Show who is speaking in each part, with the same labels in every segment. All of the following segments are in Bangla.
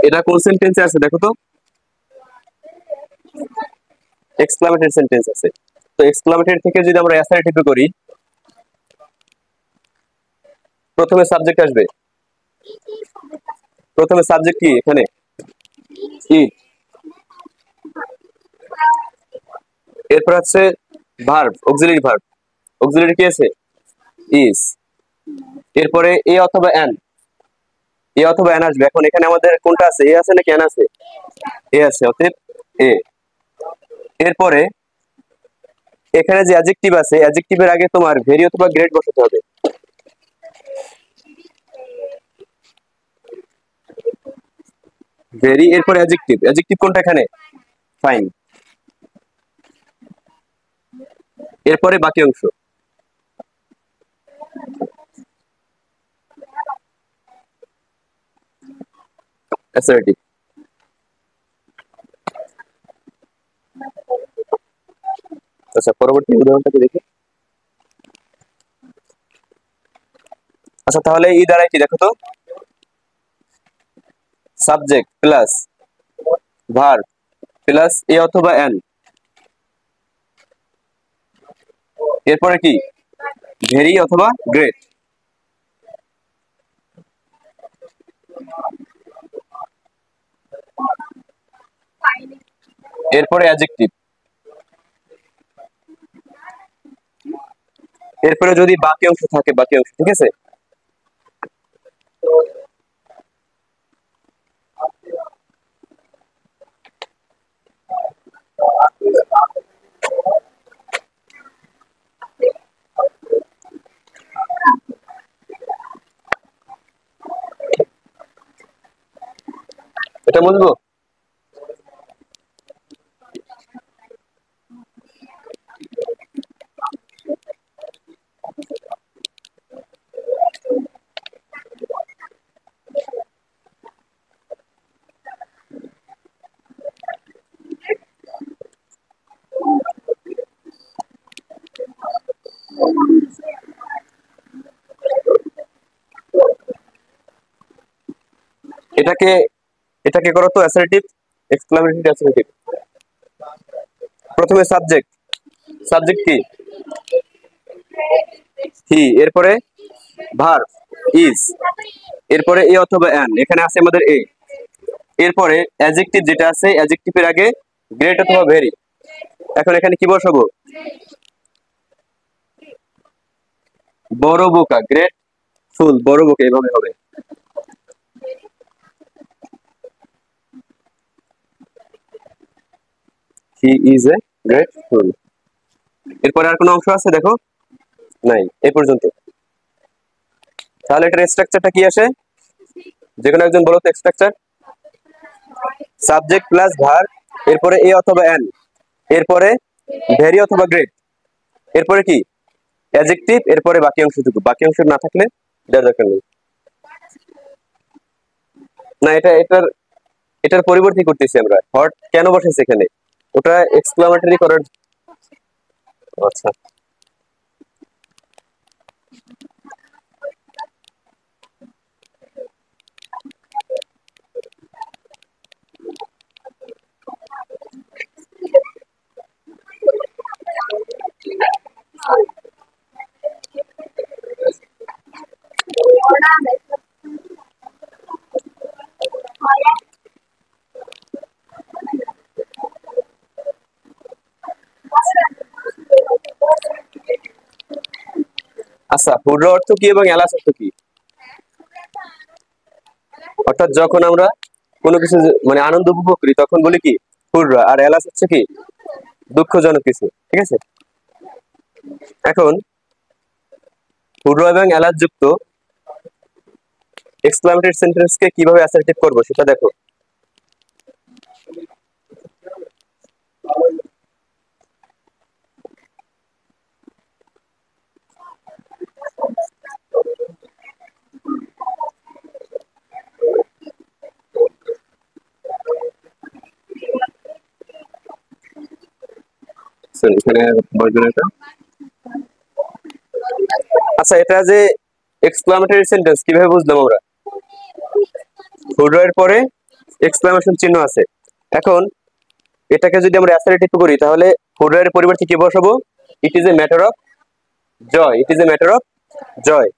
Speaker 1: এটা কোন সেন্টেন্সে আছে দেখো তো, এক্সক্লামেটরি সেন্টেন্স আছে। তো এক্সক্লামেটরি থেকে যদি আমরা অ্যাসার্টিভ করি, প্রথমে সাবজেক্ট আসবে। প্রথমে সাবজেক্ট কি এখানে? ইট। এরপর হচ্ছে ভার্ব, অক্সিলারি ভার্ব। অক্সিলারি কি আছে? ইজ। এরপরে এ অথবা এন, এ অথবা এন আসবে। এখন এখানে আমাদের কোনটা আছে, এ আছে নাকি এন আছে? এ আছে, অতএব এ। এরপরে এখানে যে অ্যাডজেক্টিভ আছে, অ্যাডজেক্টিভের আগে তোমার ভেরি অথবা গ্রেট বসাতে হবে। ভেরি, এরপরে অ্যাডজেক্টিভ। অ্যাডজেক্টিভ কোনটা এখানে? ফাইন। এরপরে বাকি অংশ। অ্যাসার্টিভ। আচ্ছা, পরবর্তী উদাহরণটাকে দেখি। আচ্ছা, তাহলে ই দ্বারাই কি দেখো তো, সাবজেক্ট প্লাস ভার্ব প্লাস এ অথবা এন, এরপরে কি ভেরি অথবা গ্রেট, এরপরে অ্যাডজেক্টিভ। এরপরে যদি বাকি অংশ থাকে, বাকি অংশ, ঠিক আছে। এটা বুঝবো। এটাকে এটাকে করো তো অ্যাসার্টিভ, এক্সক্লামেটরি অ্যাসার্টিভ। প্রথমে সাবজেক্ট, সাবজেক্ট কি? হি। এরপরে ভার্ব ইজ। এরপরে এ অথবা এন, এখানে আছে আমাদের এ। এরপরে অ্যাডজেক্টিভ যেটা আছে, অ্যাডজেক্টিভের আগে গ্রেট অথবা ভেরি। এখন এখানে কি বসাবো? বড় বোকা, গ্রেট ফুল, বড় বোকা, এইভাবে হবে। হি ইজ এ গ্রেট ফুল। এরপরে আর কোনো অংশ আছে দেখো? নাই, এই পর্যন্ত। তাহলে এটার স্ট্রাকচারটা কি আসে? যে কোনো একজন বলো তো স্ট্রাকচার। সাবজেক্ট প্লাস ভার্ব, এরপরে এ অথবা এন, এরপরে ভেরি অথবা গ্রেট, এরপরে কি অ্যাডজেক্টিভ, এরপরে বাকি অংশটুকু। বাকি অংশ না থাকলে দেওয়ার দরকার নেই। না, এটার এটার পরিবর্তন করতেছি আমরা। হট কেন বসাইছি এখানে? ওটা এক্সক্লামেটরি করার। আচ্ছা, আচ্ছা, হুড্র অর্থ কি এবং এলাস অর্থ কি? অর্থাৎ যখন আমরা কোনো কিছু মানে আনন্দ উপভোগ করি তখন বলি কি হুররা, আর এলাস হচ্ছে কি দুঃখজনক কিছু, ঠিক আছে। এখন হুররা এবং এলাস যুক্ত এক্সক্লামেটরি সেন্টেন্সকে কিভাবে অ্যাসার্টিভ করব সেটা দেখো। এখানে আচ্ছা, এটা যে এক্সক্লামেটরি সেন্টেন্স কিভাবে বুঝলাম আমরা? হুড্র এর পরে এক্সক্লামেশন চিহ্ন আছে। এখন এটাকে যদি আমরা অ্যাসারেটিভ করি তাহলে হুডারের পরিবর্তে কি বসাবো? It is a matter of joy, it is a matter of joy.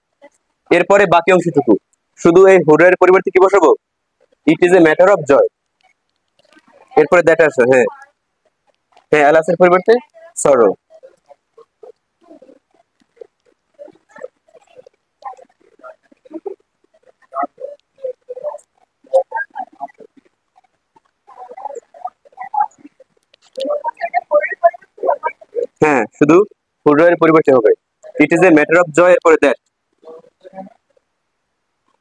Speaker 1: এরপরে বাকি অংশটুকু শুধু এই হুডারের পরিবর্তে কি বসাবো? It is a matter of joy. এরপরে দ্যাট আসে, হ্যাঁ হ্যাঁ, অ্যালাসের পরিবর্তে সরো। হ্যাঁ, শুধু হুডারের পরিবর্তে হবে it is a matter of joy, এরপরে দ্যাট,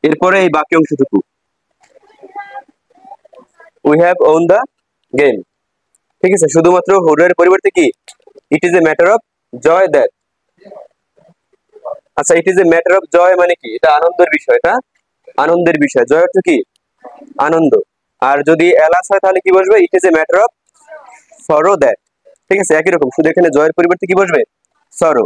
Speaker 1: এরপরে এই বাকি অংশটুকু we have won the game. ঠিক আছে, শুধুমাত্র হুডারের পরিবর্তে কি it is a matter of joy that. আচ্ছা, it is a matter of joy মানে কি? এটা আনন্দের বিষয়, এটা আনন্দের বিষয়। জয় অর্থ কি? আনন্দ। আর যদি এলাস হয় তাহলে কি বসবে? ইট is a matter of sorrow that. ঠিক আছে, একই রকম, শুধু এখানে জয়ের পরিবর্তে কি বসবে? সরো।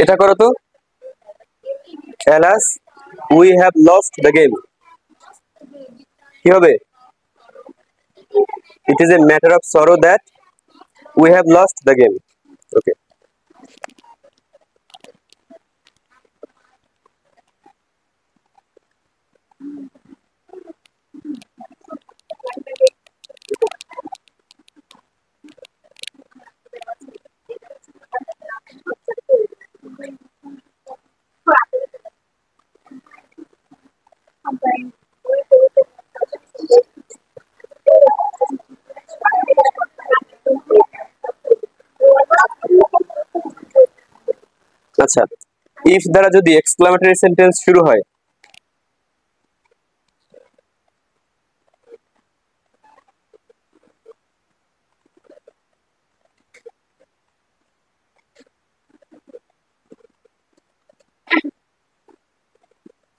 Speaker 1: এটা করো তো, alas we have lost the game, কি হবে? It is a matter of sorrow that we have lost the game. Okay. আচ্ছা, ইফ দ্বারা যদি এক্সক্লামেটরি সেন্টেন্স শুরু হয়,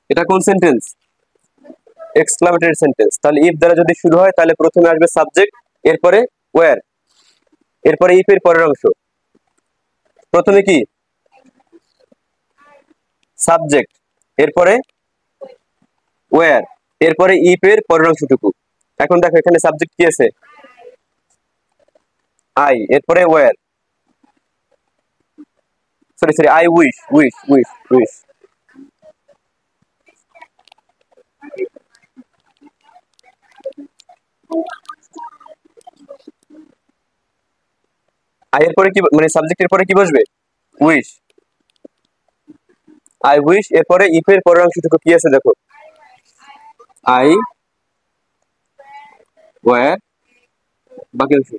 Speaker 1: এটা কোন সেন্টেন্স? Exclamatory sentence. তাহলে ইফ দ্বারা যদি শুরু হয় তাহলে প্রথমে আসবে সাবজেক্ট, এরপরে ওয়্যার, এরপরে ইফ এর পরের অংশ। প্রথমে কি? সাবজেক্ট, এরপরে ওয়্যার, এরপরে ইফ এর পরের অংশটুকু। এখন দেখো এখানে সাবজেক্ট কি আছে? আই, এরপরে were, sorry sorry, I wish, wish wish wish. I এর পরে কি মানে সাবজেক্টের পরে কি বসবে? উইশ, আই উইশ, এরপরে ইফ এর পরের অংশটুকু কি আছে দেখো? আই ওয়্যার, বাকি অংশ।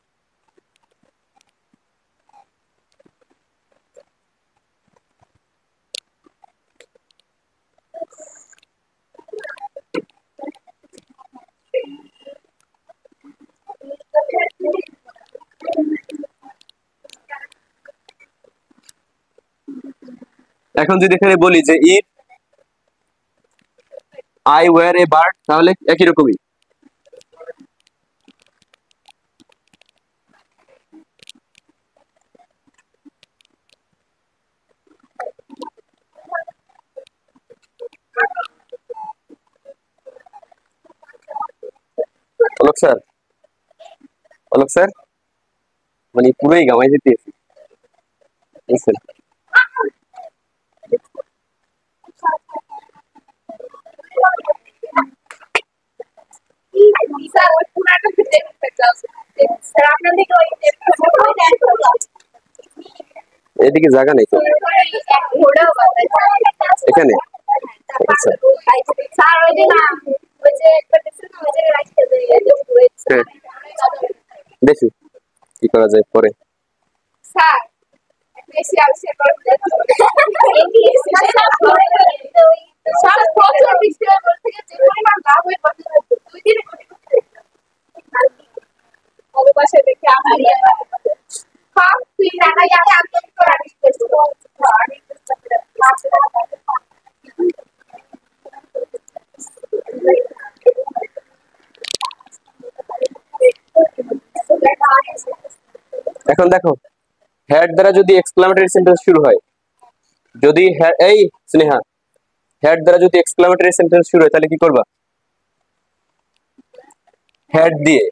Speaker 1: এখন যদি এখানে বলি যে if I were a bird, তাহলে একই রকমই। অলোক স্যার, অলোক স্যার, মানে পুরোই গামাই যেতেছি, বুঝছেন? এদিকে জায়গা নেই তো এখানে। আচ্ছা, হ্যাঁ, দেখি কি করা যায় পরে।
Speaker 2: দেখে আমার
Speaker 1: এখন দেখো, হ্যাড দ্বারা যদি এক্সক্লামেটরি সেন্টেন্স শুরু হয়, যদি এই স্নেহা, হ্যাড দ্বারা যদি এক্সক্লামেটরি সেন্টেন্স শুরু হয় তাহলে কি করবা? হ্যাড দিয়ে,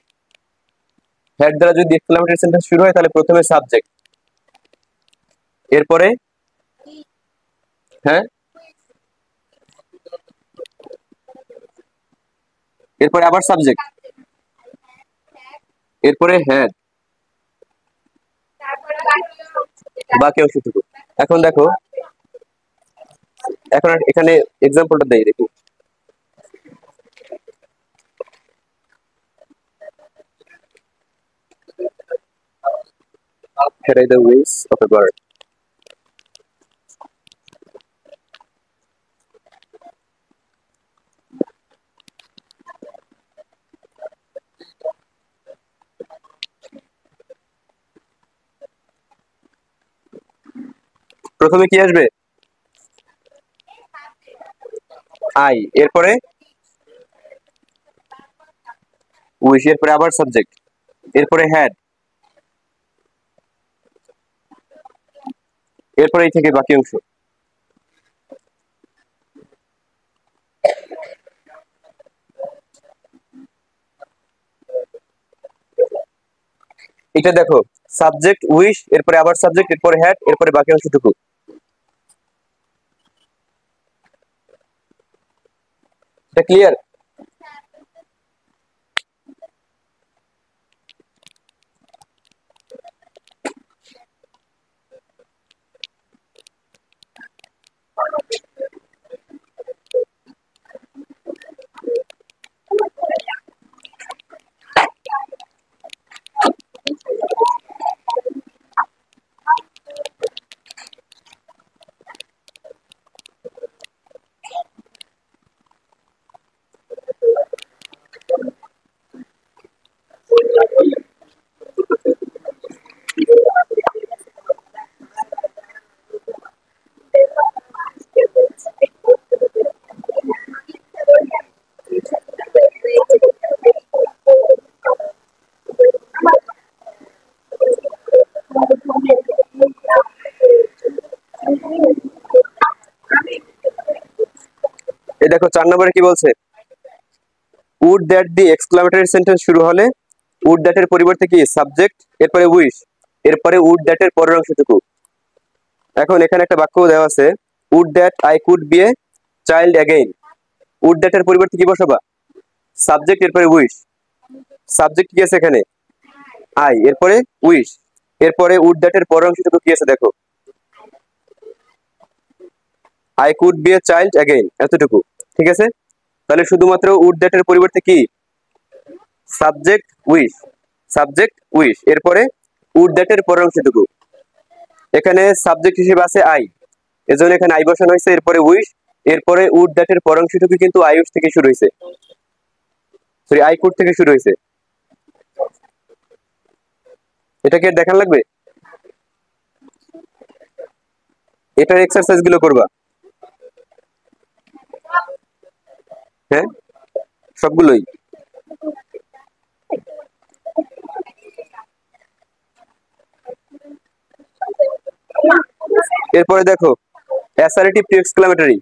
Speaker 1: হ্যাড দ্বারা যদি এক্সক্লামেটরি সেন্টেন্স শুরু হয় তাহলে প্রথমে সাবজেক্ট, এরপরে হ্যাঁ, এরপরে আবার সাবজেক্ট, এরপরে হ্যাড, বাকি অংশটুকু। এখন দেখো, এখন এখানে এক্সাম্পলটা দেই, দেখো here are the ways of a bird. প্রথমে কি আসবে? আই, এরপরে উইশ, এরপরে আবার সাবজেক্ট, এরপরে হ্যাড, এরপরে এই থেকে বাকি অংশ। এটা দেখো, সাবজেক্ট উইশ, এরপরে আবার সাবজেক্ট, এরপরে হ্যাড, এরপরে বাকি অংশটুকু। এটা ক্লিয়ার? এই দেখো 4 নম্বরে কি বলছে, would that the exclamatory sentence শুরু হলে উড দ্যাট এর পরিবর্তে কি সাবজেক্ট, এরপরে উইশ, এরপরে উড দ্যাট এর পরের অংশটুকু। এখন এখানে একটা বাক্য দেওয়া আছে, would that I could be a child again. Would that এর পরিবর্তে কি বসাবা? সাবজেক্ট, এরপরে উইশ, সাবজেক্ট কি আছে এখানে? আই, এরপরে উইশ, এরপরে উড দ্যাট এর পরের অংশটুকু কি আছে দেখো, I could be a child again, এতটুকু। ঠিক আছে, তাহলে শুধুমাত্র উড দ্যাট এর পরিবর্তে কি সাবজেক্ট উইশ, সাবজেক্ট উইশ, এরপরে উড দ্যাট এর পরের অংশটুকু। এখানে সাবজেক্ট হিসেবে আছে আই, এজন্য এখানে আই বসানো হয়েছে, এরপরে উইশ, এরপরে উড দ্যাট এর পরের অংশটুকু কিন্তু আই উইশ থেকে শুরু হয়েছে, সরি আই কুড থেকে শুরু হয়েছে। এটাকে দেখান লাগবে, এটার এক্সারসাইজ গুলো করবা। হ্যাঁ, সবগুলোই। এরপরে দেখো অ্যাসারেটিভ টু এক্সক্লামেটরি।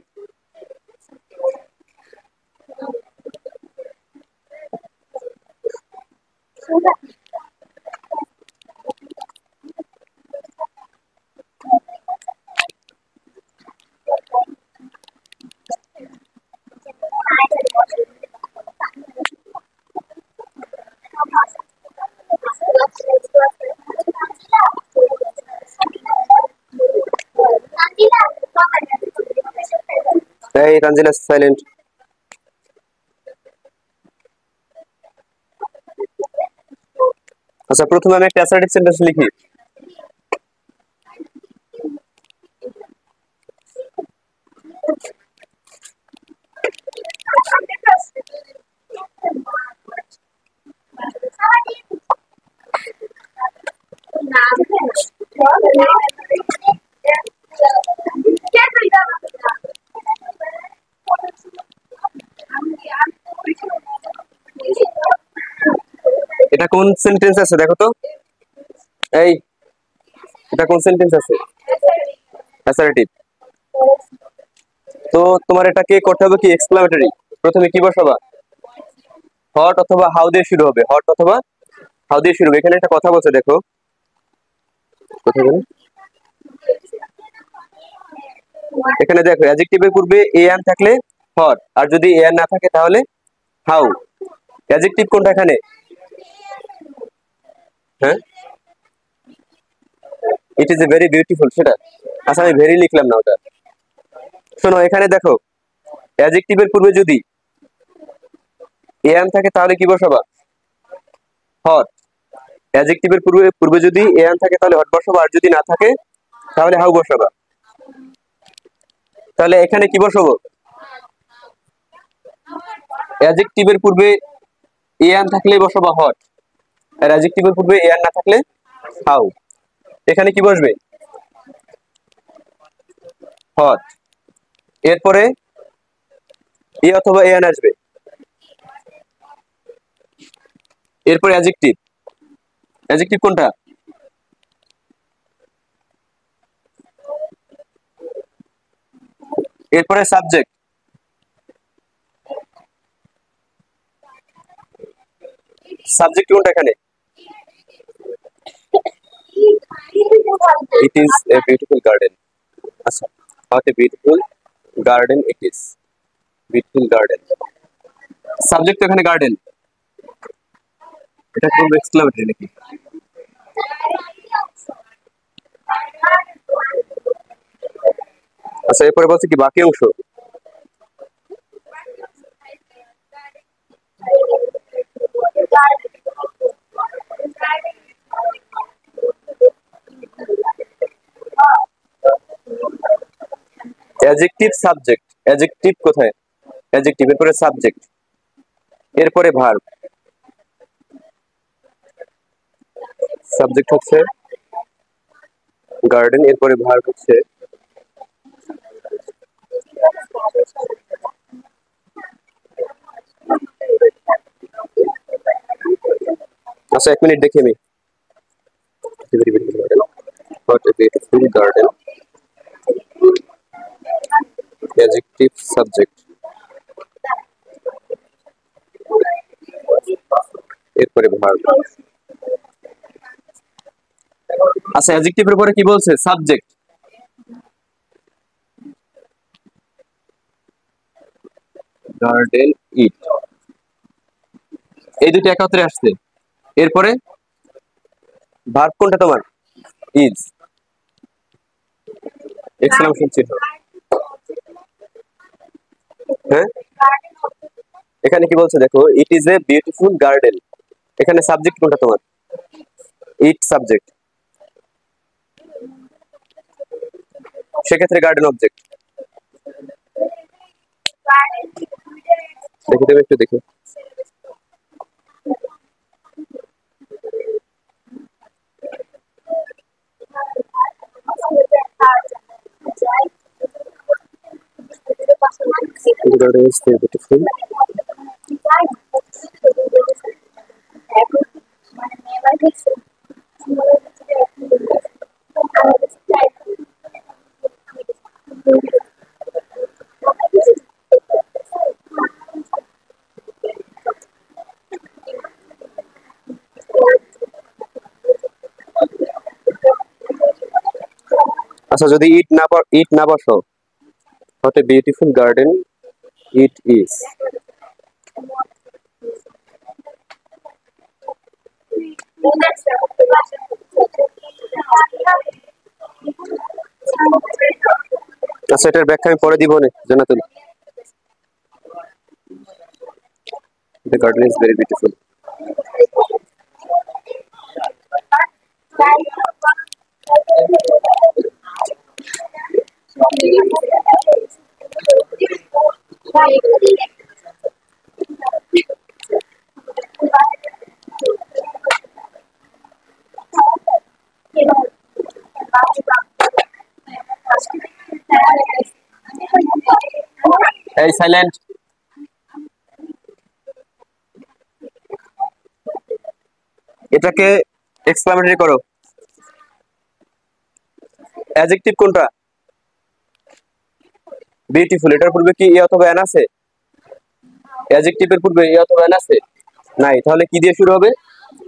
Speaker 1: এই তানজিলা সাইলেন্ট। আচ্ছা, প্রথমে আমি একটা অ্যাসারেটিভ সেন্টেন্স লিখি। এটা কোন সেন্টেন্স আছে দেখো তো, এই এটা কোন সেন্টেন্স আছে? অ্যাসার্টিভ। তো তোমার এটাকে করতে হবে কি এক্সক্লামেটরি। প্রথমে কি বসাবা? হট অথবা হাউ দিয়ে শুরু হবে, হট অথবা হাউ দিয়ে শুরু হবে। এখানে একটা কথা বলছে দেখো, কোথায় গেল? এখানে দেখো অ্যাডজেক্টিভের পূর্বে এ এন থাকলে হট, আর যদি এ এন না থাকে তাহলে হাউ। অ্যাডজেক্টিভ কোনটা এখানে? হ্যাঁ, ইট ইজ এ ভেরি বিউটিফুল, সেটা। আচ্ছা আমি ভেরি লিখলাম না ওটা। শোনো এখানে দেখো, অ্যাডজেক্টিভের পূর্বে যদি এ এন থাকে তাহলে কি বসাবা? হট। অ্যাডজেক্টিভের পূর্বে পূর্বে যদি এ এন থাকে তাহলে হট বসাবা, আর যদি না থাকে তাহলে হাউ বসাবা। তাহলে এখানে কি বসাবো? অ্যাডজেক্টিভের পূর্বে এ এন থাকলে বসাবা হট, আর অ্যাডজেক্টিভের পূর্বে এ এন না থাকলে হাউ। এখানে কি বসবে? হট। এরপরে এ অথবা এ এন আসবে, এরপরে অ্যাডজেক্টিভ। অ্যাডজেক্টিভ কোনটা? এরপরে সাবজেক্ট। সাবজেক্ট কোনটা এখানে? It is a beautiful garden. আচ্ছা, what a beautiful garden it is. Beautiful garden, subject তো এখানে গার্ডেন। এটা কোন এক্সক্লামেটরি নাকি? আচ্ছা এরপরে বলছে কি বাকি অংশ। অ্যাডজেক্টিভ সাবজেক্ট, অ্যাডজেক্টিভ কোথায়? অ্যাডজেক্টিভ, এরপরে সাবজেক্ট, এরপরে ভার্ব। সাবজেক্ট হচ্ছে গার্ডেন, এরপরে ভার্ব হচ্ছে আচ্ছা এক মিনিট দেখি আমি। What a beautiful garden. Adjective subject, এরপরে ভার্ব। আচ্ছা অ্যাডজেক্টিভের পরে কি বলছে? সাবজেক্ট। গার্ডেন ইট, এই দুটো একত্রে আসছে। এরপরে ভার্ব কোনটা তোমার? ইজ, এক্সক্লামেশন চিহ্ন। হ্যাঁ, এখানে কি বলছে দেখো, ইট ইজ এ বিউটিফুল গার্ডেন। এখানে সাবজেক্ট কোনটা তোমার? ইট সাবজেক্ট, সেক্ষেত্রে গার্ডেন অবজেক্ট। দেখে দেবে একটু দেখে। The garden is very beautiful. আচ্ছা যদি ইট না বসো, what a beautiful garden it is. আচ্ছা এটার ব্যাখ্যা আমি পরে দিব না, Jannatul. The garden is very beautiful. এই সাইলেন্ট। এটাকে এক্সক্লামেটরি করো। অ্যাডজেক্টিভ কোনটা? বিউটিফুল। এটার পূর্বে কি এ অথবা এন আছে? অ্যাডজেক্টিভের পূর্বে এ অথবা এন আছে? নাই। তাহলে কি দিয়ে শুরু হবে?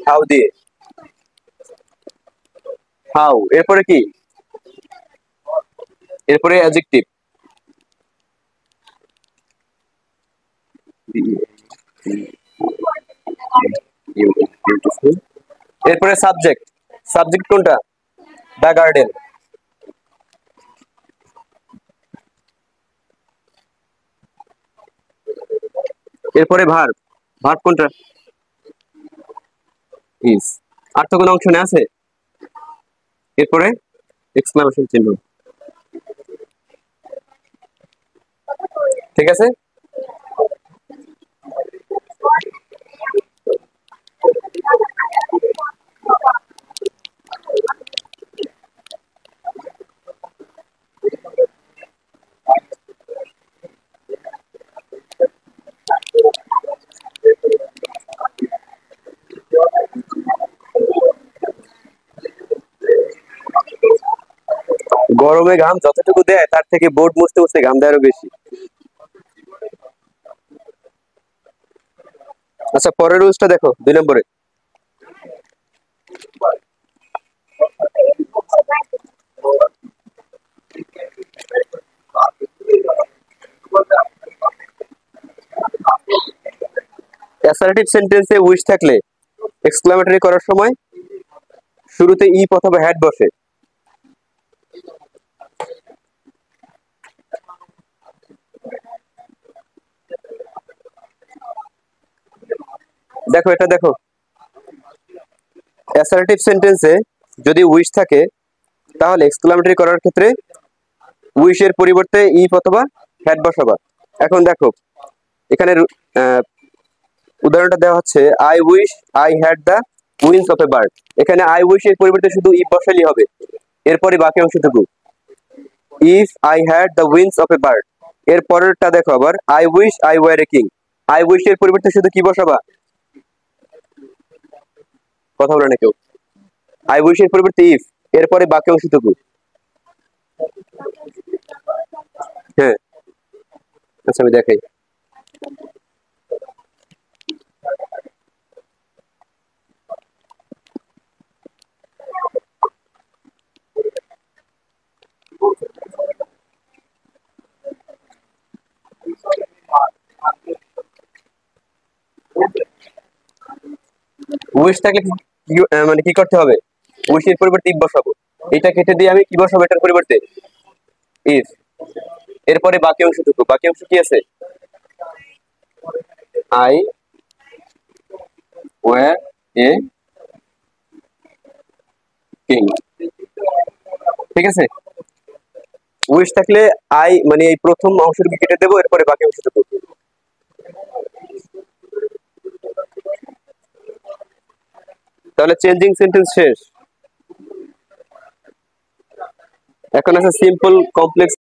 Speaker 1: হাউ দিয়ে। হাউ। এরপরে কি? এরপরে অ্যাডজেক্টিভ। এরপরে সাবজেক্ট। সাবজেক্ট কোনটা? The garden. এরপরে ভার্ব। ভার্ব কোনটা? ইজ। আর তো কোনো অংশ নেই আছে? এরপরে এক্সক্লামেশন চিহ্ন। ঠিক আছে। গরমে ঘাম যতটুকু দেয় তার থেকে বোর্ড মুছতে মুছতে ঘাম দেয় আরো বেশি। আচ্ছা, পরের রুলসটা দেখো, 2 নম্বরে। অ্যাসার্টিভ সেন্টেন্সে উইশ থাকলে এক্সক্লামেটরি করার সময় শুরুতে ইফ অথবা হ্যাড বসে। দেখো, এটা দেখো, অ্যাসার্টিভ সেন্টেন্সে যদি উইশ থাকে তাহলে এক্সক্লামেটরি করার ক্ষেত্রে উইশের পরিবর্তে ইফ অথবা হ্যাড বসাবা। এখন দেখো, এখানে উদাহরণটা দেওয়া হচ্ছে, I wish I had the wings of a bird. এখানে আই উইশ এর পরিবর্তে শুধু ইফ বসালেই হবে। এরপরে বাকি অংশটুকু, if I had the wings of a bird. এর পরেরটা দেখো আবার, I wish I were a king. I wish এর পরিবর্তে শুধু কি বসাবা? কথা বলে না কেউ। আই উইশ এর পরিবর্তে ইফ, এরপরে বাকি অংশটুকু। হ্যাঁ, আচ্ছা আমি দেখাই। উইশ থাকলে মানে কি করতে হবে? উইশ এর পরিবর্তে ইফ বসাবো। এটা কেটে দিয়ে আমি কি বসাবো এটার পরিবর্তে? ইফ। এরপরে বাকি অংশটুকু, বাকি অংশ কি আছে? I were a king. ঠিক আছে। উইশ থাকলে আই মানে এই প্রথম অংশটুকু কেটে দেবো, এরপরে বাকি অংশটুকু। তাহলে চেঞ্জিং সেন্টেন্স শেষ। এখন আছে সিম্পল, কমপ্লেক্স